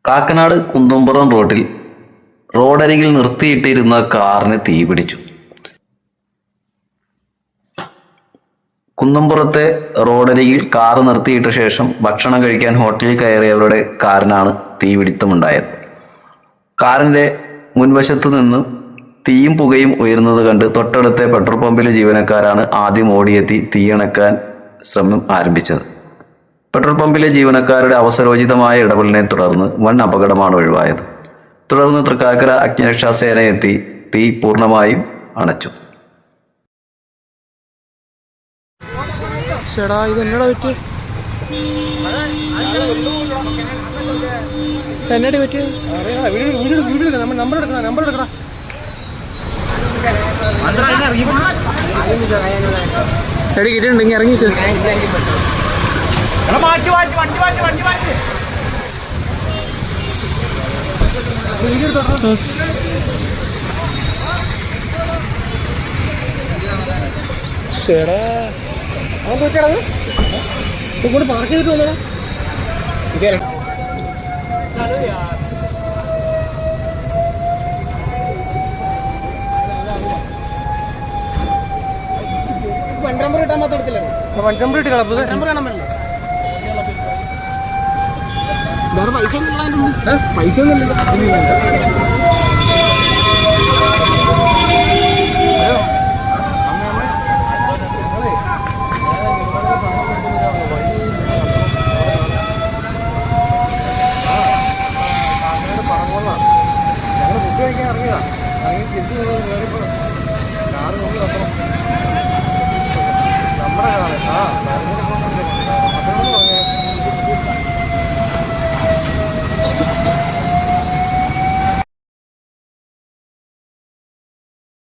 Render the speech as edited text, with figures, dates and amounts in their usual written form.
കാക്കനാട് കുന്നുംപുറം റോഡിൽ റോഡരികിൽ നിർത്തിയിട്ടിരുന്ന കാറിന് തീപിടിച്ചു. കുന്നുംപുറത്തെ റോഡരികിൽ കാർ നിർത്തിയിട്ട ശേഷം ഭക്ഷണം കഴിക്കാൻ ഹോട്ടലിൽ കയറിയവരുടെ കാറിനാണ് തീപിടുത്തമുണ്ടായത്. കാറിൻ്റെ മുൻവശത്തു നിന്ന് തീയും പുകയും ഉയരുന്നത് കണ്ട് തൊട്ടടുത്ത പെട്രോൾ പമ്പിലെ ജീവനക്കാരാണ് ആദ്യം ഓടിയെത്തി തീയണക്കാൻ ശ്രമം ആരംഭിച്ചത്. പെട്രോൾ പമ്പിലെ ജീവനക്കാരുടെ അവസരോചിതമായ ഇടപെടലിനെ തുടർന്ന് വൻ അപകടമാണ് ഒഴിവായത്. തുടർന്ന് തൃക്കാക്കര അഗ്നിരക്ഷാസേന എത്തി തീ പൂർണ്ണമായും അണച്ചു. ഇതെന്നടാ പറ്റി എന്നടി പറ്റി നമ്പർ എടുക്കടാ. ചെടി കിട്ടിയിട്ടുണ്ടെങ്കിൽ ഇറങ്ങിയിട്ട് ചേടാ ഇങ്ങോട്ട് പാർക്ക് ചെയ്തിട്ട് വന്നോടാ. വണ്ടി നമ്പർ കിട്ടാൻ മാത്രം എടുത്തില്ലേ? വണ്ടി നമ്പർ കിട്ടി കളപ്പ് നമ്പർ കാണാൻ പറ്റില്ല. വേറെ പൈസ ഒന്നും പൈസ ഒന്നുമില്ല. ഞങ്ങൾ ഫുഡ് കഴിക്കാൻ ഇറങ്ങിയതാ. തിരിച്ചു